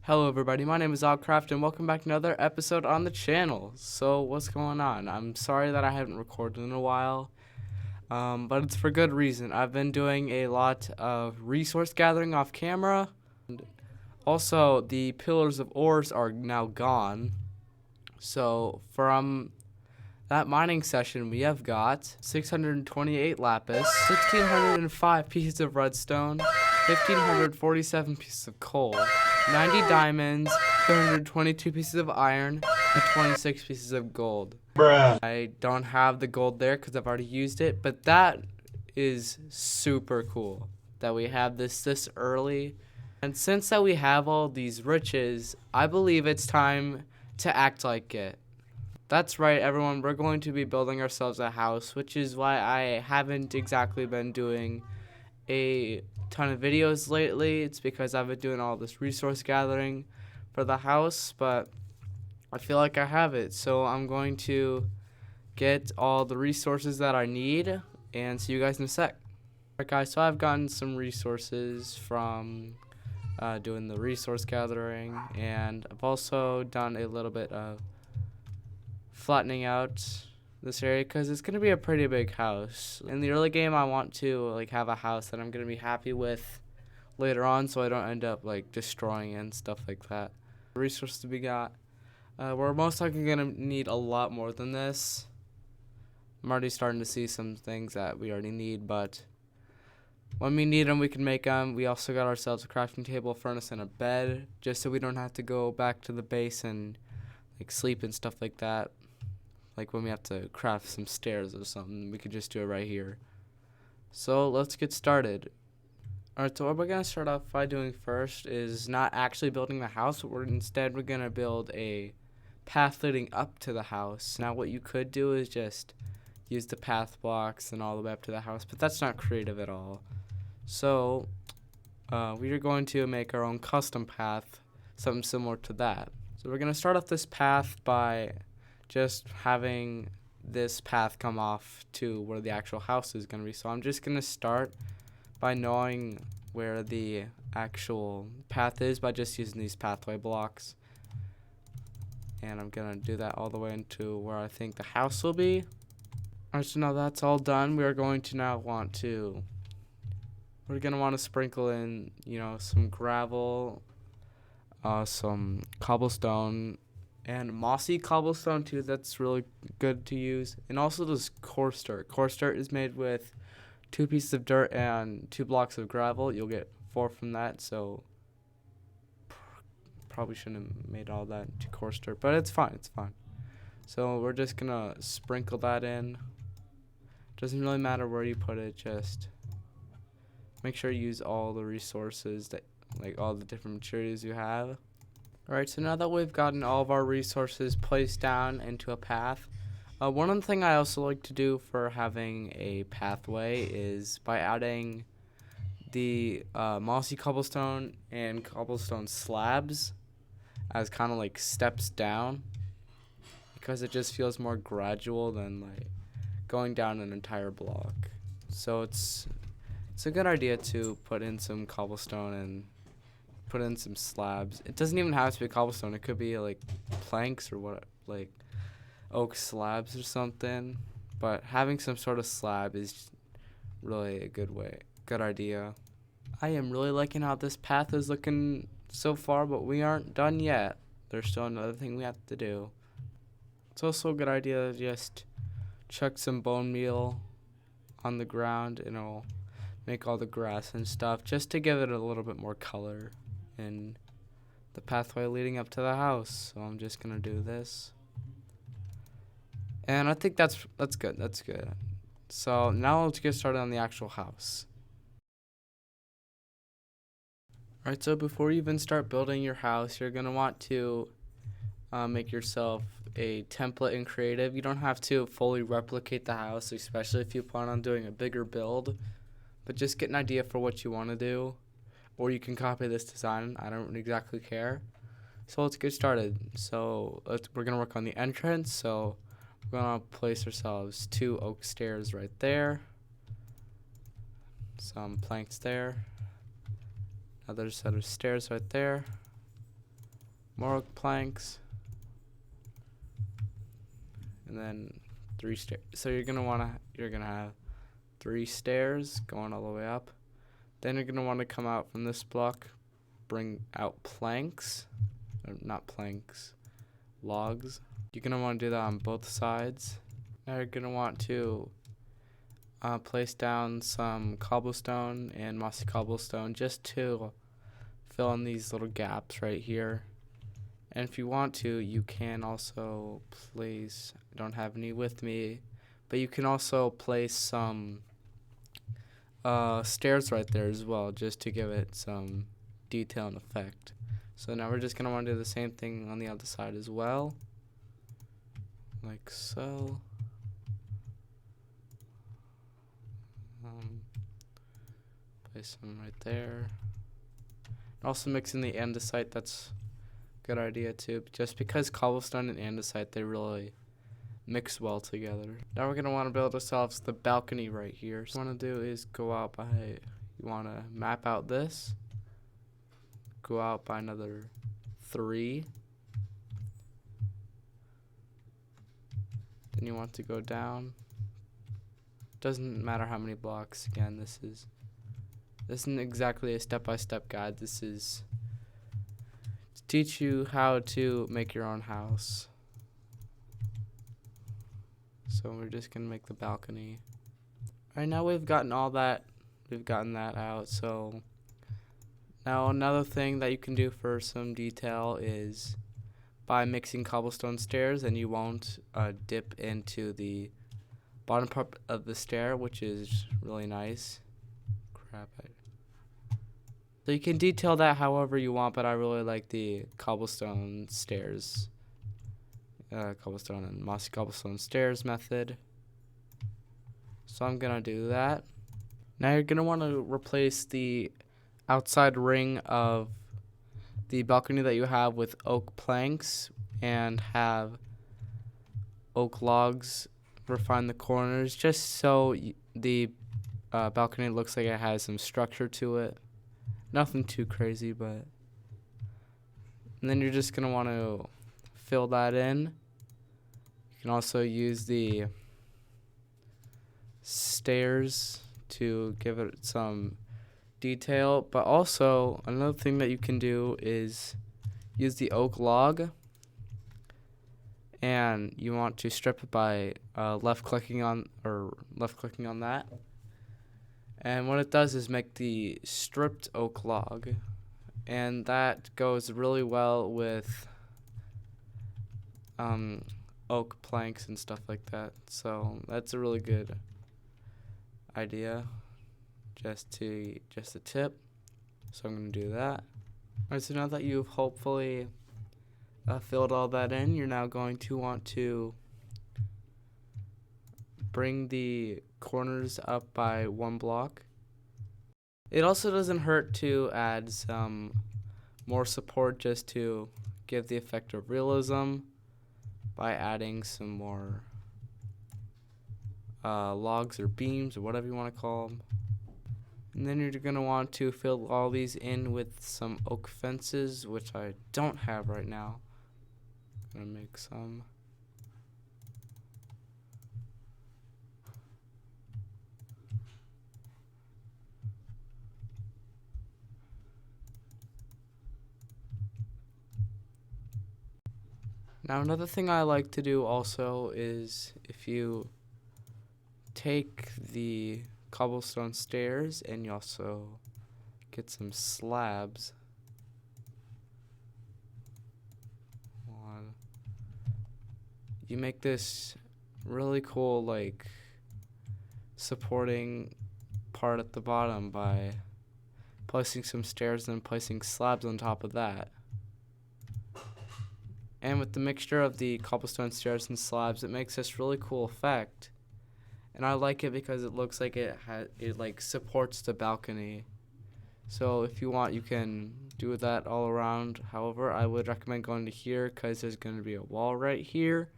Hello everybody, my name is Alcraft and welcome back to another episode on the channel. So what's going on? I'm sorry that I haven't recorded in a while, but it's for good reason. I've been doing a lot of resource gathering off camera. And also, the pillars of ores are now gone. So from that mining session, we have got 628 lapis, 1,605 pieces of redstone, 1,547 pieces of coal, 90 diamonds, 322 pieces of iron, and 26 pieces of gold. Bruh. I don't have the gold there because I've already used it, but that is super cool that we have this early. And since that we have all these riches, I believe it's time to act like it. That's right, everyone. We're going to be building ourselves a house, which is why I haven't exactly been doing a ton of videos lately. It's because I've been doing all this resource gathering for the house, but I feel like I have it. So I'm going to get all the resources that I need and see you guys in a sec. Alright guys, so I've gotten some resources from doing the resource gathering, and I've also done a little bit of flattening out this area because it's going to be a pretty big house. In the early game, I want to have a house that I'm going to be happy with later on, so I don't end up destroying it and stuff like that. The resources we got, we're most likely going to need a lot more than this. I'm already starting to see some things that we already need, but when we need them, we can make them. We also got ourselves a crafting table, a furnace, and a bed, just so we don't have to go back to the base and sleep and stuff like that. Like when we have to craft some stairs or something, we could just do it right here. So let's get started. Alright, so what we're going to start off by doing first is not actually building the house, but instead we're going to build a path leading up to the house. Now what you could do is just use the path blocks and all the way up to the house, but that's not creative at all. So we are going to make our own custom path, something similar to that. So we're going to start off this path by just having this path come off to where the actual house is going to be. So I'm just going to start by knowing where the actual path is by just using these pathway blocks. And I'm going to do that all the way into where I think the house will be. Alright, so now that's all done. We are going to now want to sprinkle in, some gravel, some cobblestone, and mossy cobblestone too. That's really good to use. And also this coarse dirt. Coarse dirt is made with 2 pieces of dirt and 2 blocks of gravel. You'll get 4 from that, so probably shouldn't have made all that into coarse dirt, but it's fine, it's fine. So we're just gonna sprinkle that in. Doesn't really matter where you put it, just make sure you use all the resources that all the different materials you have. Alright, so now that we've gotten all of our resources placed down into a path, one other thing I also like to do for having a pathway is by adding the mossy cobblestone and cobblestone slabs as kind of steps down, because it just feels more gradual than going down an entire block. So it's a good idea to put in some cobblestone and put in some slabs. It doesn't even have to be cobblestone. It could be planks or what, oak slabs or something. But having some sort of slab is really a good idea. I am really liking how this path is looking so far, but we aren't done yet. There's still another thing we have to do. It's also a good idea to just chuck some bone meal on the ground, and it'll make all the grass and stuff, just to give it a little bit more color in the pathway leading up to the house. So I'm just gonna do this, and I think that's good. That's good. So now let's get started on the actual house. Alright, so before you even start building your house, you're gonna want to make yourself a template in creative. You don't have to fully replicate the house, especially if you plan on doing a bigger build, but just get an idea for what you want to do. Or you can copy this design. I don't exactly care. So let's get started. So we're going to work on the entrance. So we're going to place ourselves 2 oak stairs right there. Some planks there. Another set of stairs right there. more oak planks, and then 3 stairs. So you're gonna have 3 stairs going all the way up. Then you're gonna want to come out from this block, bring out planks, or not planks, logs. You're gonna want to do that on both sides. Now you're gonna want to place down some cobblestone and mossy cobblestone just to fill in these little gaps right here. And if you want to, you can also place, I don't have any with me, but you can also place some stairs right there as well, just to give it some detail and effect. So now we're just going to want to do the same thing on the other side as well, like so. Place them right there. Also mixing the andesite, that's a good idea too, just because cobblestone and andesite, they really mix well together. Now we're going to want to build ourselves the balcony right here. So what you want to do is go out by, you want to map out this, go out by another 3, then you want to go down. Doesn't matter how many blocks. Again, this isn't exactly a step-by-step guide. This is to teach you how to make your own house. So we're just gonna make the balcony. Alright, now we've gotten that out. So now another thing that you can do for some detail is by mixing cobblestone stairs, and you won't dip into the bottom part of the stair, which is really nice. So you can detail that however you want, but I really like the cobblestone stairs, cobblestone and mossy cobblestone stairs method. So I'm gonna do that. Now you're gonna want to replace the outside ring of the balcony that you have with oak planks, and have oak logs refine the corners, just so the balcony looks like it has some structure to it. Nothing too crazy, but. And then you're just going to want to fill that in. You can also use the stairs to give it some detail, but also another thing that you can do is use the oak log, and you want to strip it by left clicking on that. And what it does is make the stripped oak log, and that goes really well with oak planks and stuff like that. So that's a really good idea. Just a tip. So I'm going to do that. Alright, so now that you've hopefully filled all that in, you're now going to want to bring the corners up by 1 block. It also doesn't hurt to add some more support just to give the effect of realism by adding some more logs or beams or whatever you want to call them. And then you're going to want to fill all these in with some oak fences, which I don't have right now. I'm going to make some. Now another thing I like to do also is, if you take the cobblestone stairs and you also get some slabs, you make this really cool like supporting part at the bottom by placing some stairs and then placing slabs on top of that. And with the mixture of the cobblestone stairs and slabs, it makes this really cool effect. And I like it because it looks like it like supports the balcony. So if you want, you can do that all around. However, I would recommend going to here because there's going to be a wall right here.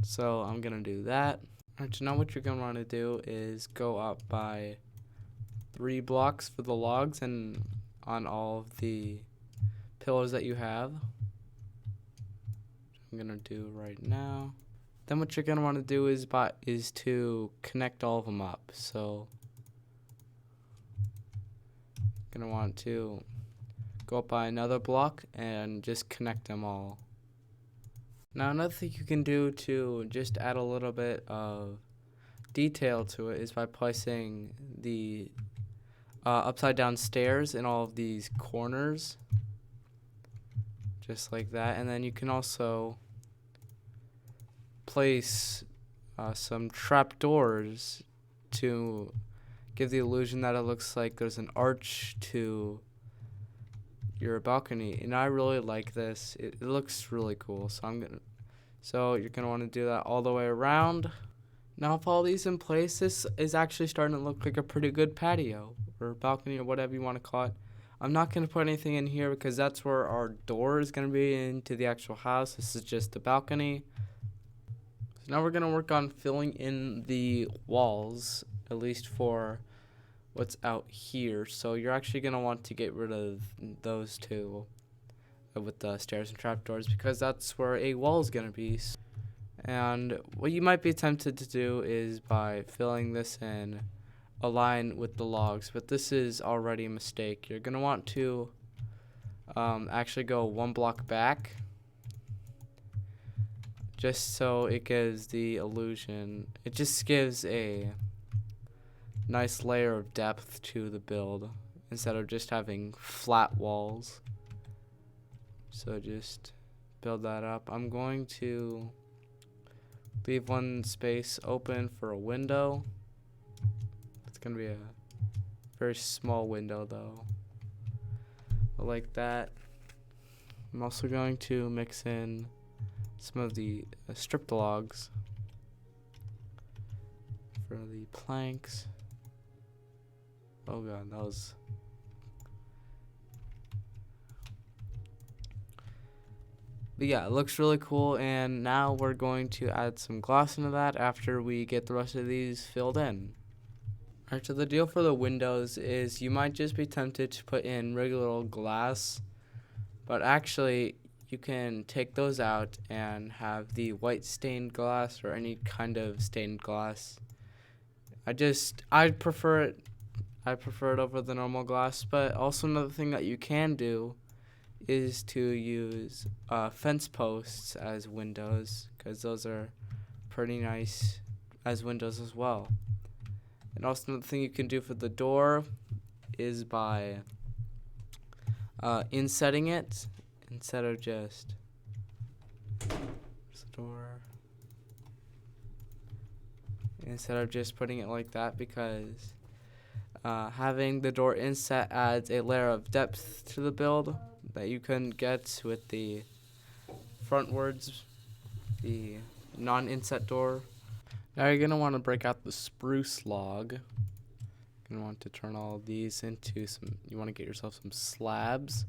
So I'm going to do that. Alright, so now what you're going to want to do is go up by 3 blocks for the logs, and on all of the pillars that you have. I'm gonna do right now. Then what you're gonna want to do is to connect all of them up. So you're gonna want to go up by another block and just connect them all. Now another thing you can do to just add a little bit of detail to it is by placing the upside down stairs in all of these corners, just like that. And then you can also place some trapdoors to give the illusion that it looks like there's an arch to your balcony. And I really like this. It looks really cool. So you're gonna want to do that all the way around. Now with all these in place, this is actually starting to look like a pretty good patio or balcony or whatever you want to call it. I'm not going to put anything in here because that's where our door is going to be into the actual house. This is just the balcony. So now we're going to work on filling in the walls, at least for what's out here. So you're actually going to want to get rid of those two with the stairs and trapdoors because that's where a wall is going to be. And what you might be tempted to do is by filling this in a line with the logs, but this is already a mistake. You're going to want to actually go one block back just so it gives the illusion. It just gives a nice layer of depth to the build instead of just having flat walls. So just build that up. I'm going to leave one space open for a window. It's gonna be a very small window though. Like that. I'm also going to mix in some of the stripped logs for the planks. Oh god, that was... But yeah, it looks really cool, and now we're going to add some gloss into that after we get the rest of these filled in. Alright, so the deal for the windows is you might just be tempted to put in regular old glass, but actually you can take those out and have the white stained glass or any kind of stained glass. I prefer it over the normal glass, but also another thing that you can do is to use fence posts as windows, because those are pretty nice as windows as well. And also another thing you can do for the door is by insetting it instead of just putting it like that, because having the door inset adds a layer of depth to the build that you couldn't get with the frontwards, the non-inset door. Now you're going to want to break out the spruce log. You're going to want to turn all of these into you want to get yourself some slabs,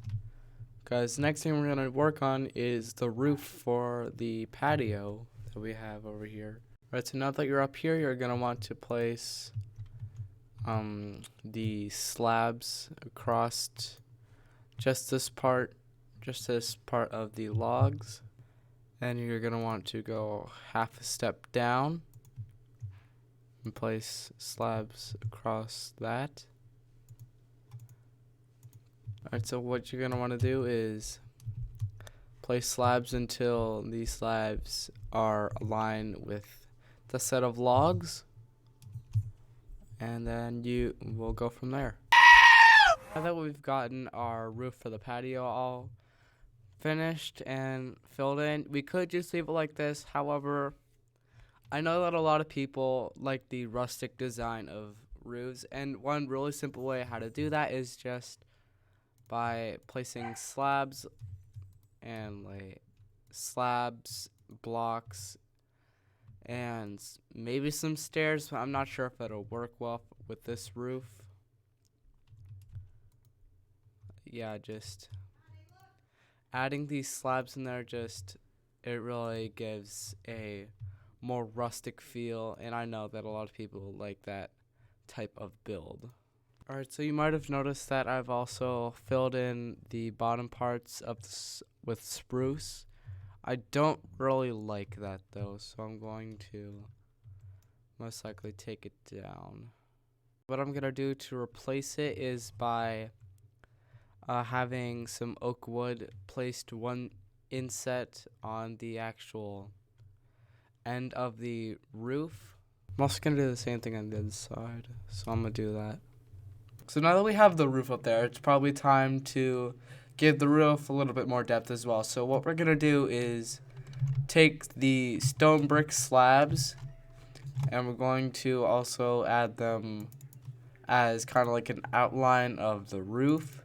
because the next thing we're going to work on is the roof for the patio that we have over here. Alright, so now that you're up here, you're going to want to place the slabs across just this part of the logs, and you're going to want to go half a step down and place slabs across that. Alright, so what you're going to want to do is place slabs until these slabs are aligned with the set of logs, and then you will go from there. Now that we've gotten our roof for the patio all finished and filled in, we could just leave it like this. However, I know that a lot of people like the rustic design of roofs, and one really simple way how to do that is just by placing slabs and blocks, and maybe some stairs, but I'm not sure if it'll work well with this roof. Yeah, just adding these slabs in there, it really gives a more rustic feel, and I know that a lot of people like that type of build. Alright, so you might have noticed that I've also filled in the bottom parts of with spruce. I don't really like that though, so I'm going to most likely take it down. What I'm going to do to replace it is by having some oak wood placed one inset on the actual end of the roof. I'm also going to do the same thing on the other side, so I'm going to do that. So now that we have the roof up there, it's probably time to give the roof a little bit more depth as well. So what we're going to do is take the stone brick slabs and we're going to also add them as kind of like an outline of the roof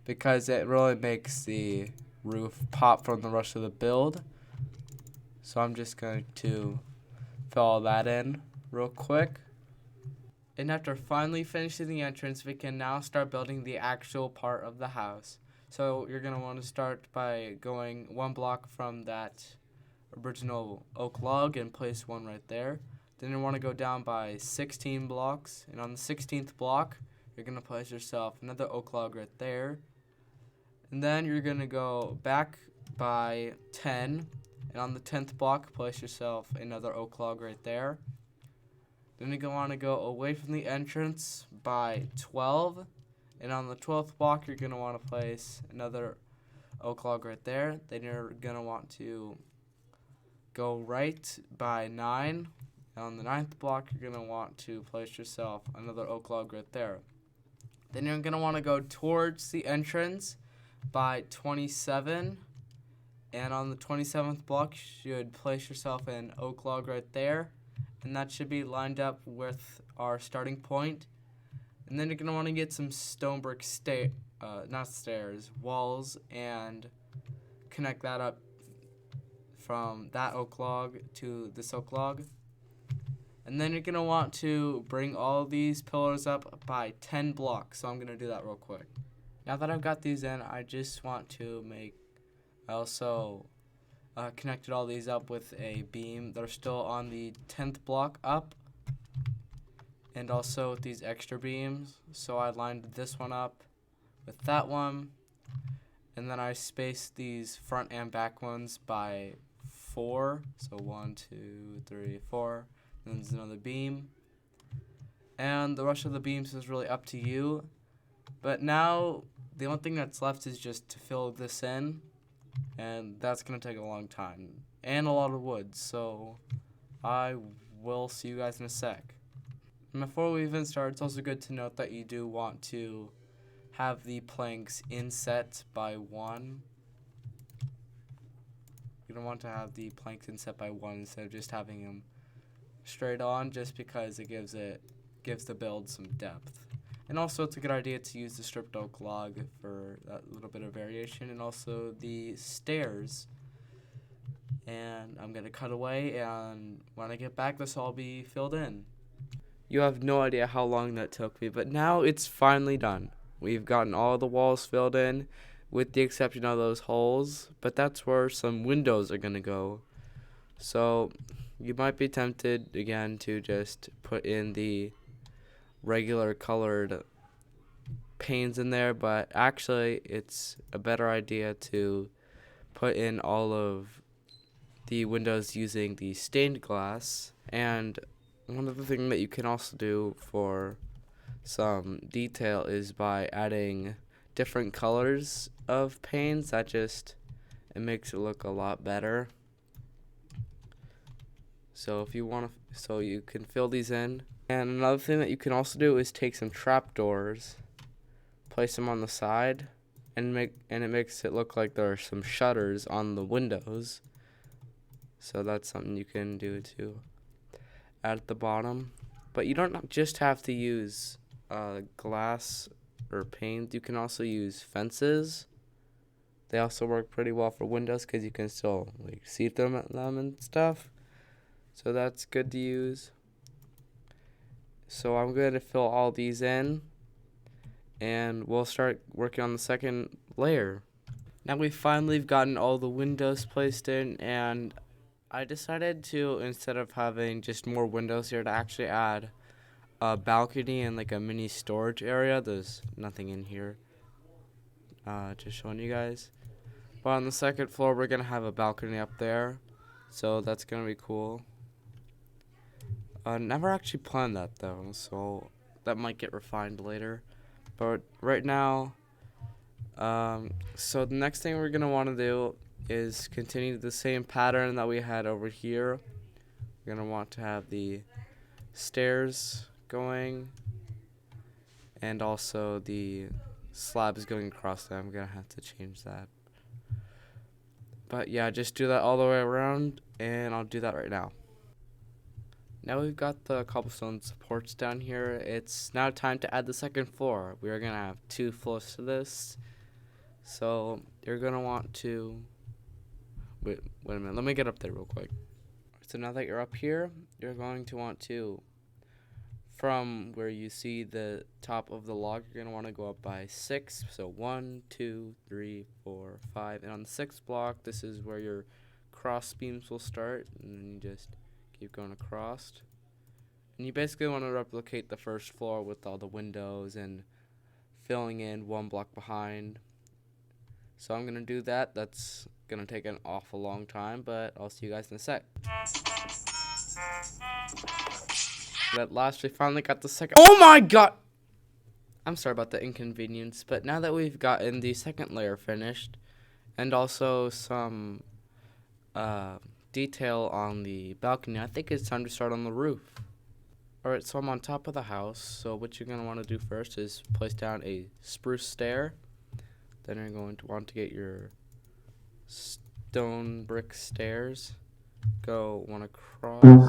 because it really makes the roof pop from the rest of the build. So I'm just going to fill all that in real quick. And after finally finishing the entrance, we can now start building the actual part of the house. So you're going to want to start by going one block from that original oak log and place one right there. Then you want to go down by 16 blocks, and on the 16th block, you're going to place yourself another oak log right there. And then you're going to go back by 10, and on the 10th block, place yourself another oak log right there. Then you're going to want to go away from the entrance by 12, and on the 12th block, you're going to want to place another oak log right there. Then you're going to want to go right by 9. And on the 9th block, you're going to want to place yourself another oak log right there. Then you're going to want to go towards the entrance by 27. And on the 27th block, you should place yourself an oak log right there. And that should be lined up with our starting point. And then you're going to want to get some stone brick walls, and connect that up from that oak log to this oak log. And then you're going to want to bring all these pillars up by 10 blocks. So I'm going to do that real quick. Now that I've got these in, I just want to I also connected all these up with a beam. They're still on the 10th block up. And also with these extra beams. So I lined this one up with that one. And then I spaced these front and back ones by 4. So 1, 2, 3, 4. Then there's another beam. And the rest of the beams is really up to you. But now the only thing that's left is just to fill this in. And that's going to take a long time. And a lot of wood. So I will see you guys in a sec. And before we even start, it's also good to note that you do want to have the planks inset by 1. You're going to want to have the planks inset by 1 instead of just having them straight on, just because it gives the build some depth. And also it's a good idea to use the stripped oak log for that little bit of variation, and also the stairs. And I'm going to cut away, and when I get back, this will all be filled in. You have no idea how long that took me, but now it's finally done. We've gotten all the walls filled in, with the exception of those holes, but that's where some windows are going to go. So you might be tempted again to just put in the regular colored panes in there, but actually it's a better idea to put in all of the windows using the stained glass. And one other thing that you can also do for some detail is by adding different colors of panes. It makes it look a lot better. So if you want to, so you can fill these in. And another thing that you can also do is take some trapdoors, place them on the side, and it makes it look like there are some shutters on the windows. So that's something you can do to add at the bottom. But you don't just have to use glass or paint. You can also use fences. They also work pretty well for windows because you can still see through them and stuff. So that's good to use. So I'm going to fill all these in, and we'll start working on the second layer. Now we've finally gotten all the windows placed in, and I decided to, instead of having just more windows here, to actually add a balcony and like a mini storage area. There's nothing in here. Just showing you guys. But on the second floor, we're gonna have a balcony up there, so that's gonna be cool. Never actually planned that though, so that might get refined later. But right now, so the next thing we're gonna want to do is continue the same pattern that we had over here. We're gonna want to have the stairs going, and also the slabs going across them. I'm gonna have to change that. But yeah, just do that all the way around, and I'll do that right now. Now we've got the cobblestone supports down here. It's now time to add the second floor. We are gonna have 2 floors to this. So you're gonna want to wait a minute, let me get up there real quick. So now that you're up here, you're going to want to, from where you see the top of the log, you're gonna want to go up by 6. So 1, 2, 3, 4, 5, and on the 6th block, this is where your cross beams will start, and then you just keep going across. And you basically want to replicate the first floor with all the windows and filling in 1 block behind. So I'm gonna do that. That's gonna take an awful long time, but I'll see you guys in a sec. At last, we finally got the second. Oh my god! I'm sorry about the inconvenience, but now that we've gotten the second layer finished, and also some detail on the balcony, I think it's time to start on the roof. Alright, so I'm on top of the house, so what you're going to want to do first is place down a spruce stair. Then you're going to want to get your stone brick stairs. Go one across. That's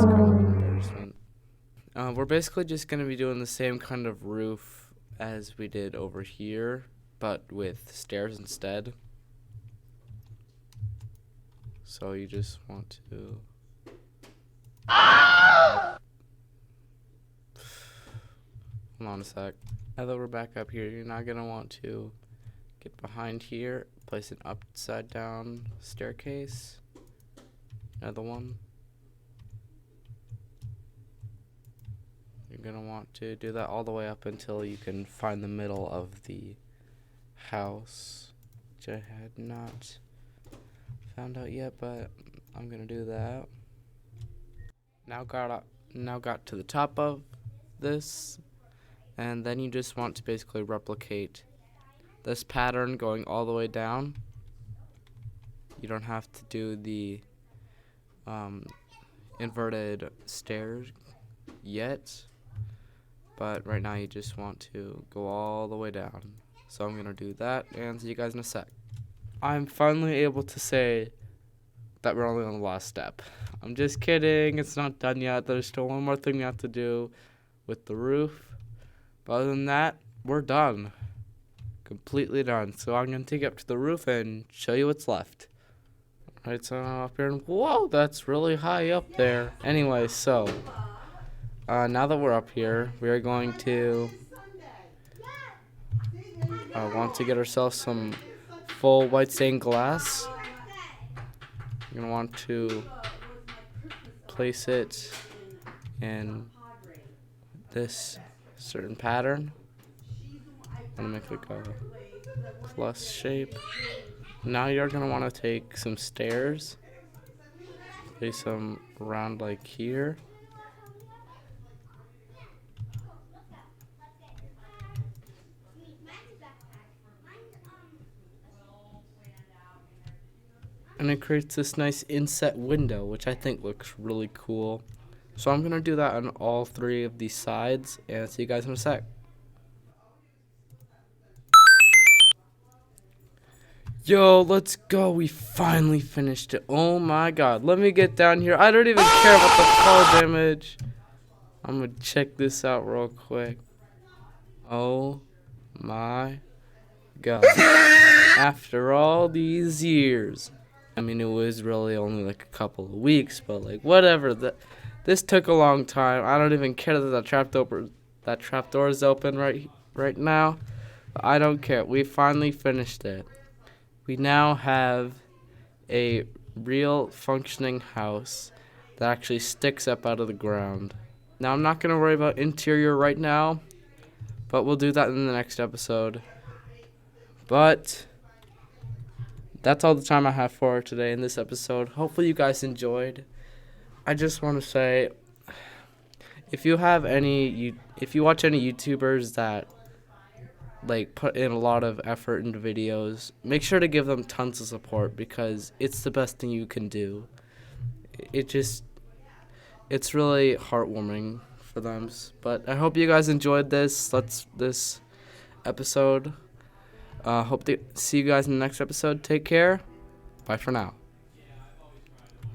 kind of an embarrassment. We're basically just going to be doing the same kind of roof as we did over here, but with stairs instead. So you just want to... Hold on a sec. Now that we're back up here, you're not going to want to get behind here, place an upside down staircase. Another one. You're going to want to do that all the way up until you can find the middle of the house, which I had not found out yet, but I'm going to do that. Now got to the top of this, and then you just want to basically replicate this pattern going all the way down. You don't have to do the inverted stairs yet, but right now you just want to go all the way down. So I'm gonna do that and see you guys in a sec. I'm finally able to say that we're only on the last step. I'm just kidding, it's not done yet. There's still one more thing we have to do with the roof. But other than that, we're done. Completely done. So I'm going to take it up to the roof and show you what's left. Alright, so I'm up here and whoa, that's really high up there. Anyway, so now that we're up here, we are going to want to get ourselves some full white stained glass. You're going to want to place it in this certain pattern. I'm going to make like a plus shape. Now you're going to want to take some stairs, place them around like here. And it creates this nice inset window, which I think looks really cool. So I'm going to do that on all 3 of these sides, and see you guys in a sec. Yo, let's go. We finally finished it. Oh my god. Let me get down here. I don't even care about the fall damage. I'm going to check this out real quick. Oh my god. After all these years. I mean, it was really only like a couple of weeks, but like whatever. This took a long time. I don't even care that that trapdoor is open right now. But I don't care. We finally finished it. We now have a real functioning house, that actually sticks up out of the ground. Now, I'm not going to worry about interior right now, but we'll do that in the next episode. But that's all the time I have for today in this episode. Hopefully you guys enjoyed. I just want to say, if you watch any YouTubers that like put in a lot of effort into videos, make sure to give them tons of support, because it's the best thing you can do. It's really heartwarming for them. But I hope you guys enjoyed this episode. Hope to see you guys in the next episode. Take care. Bye for now.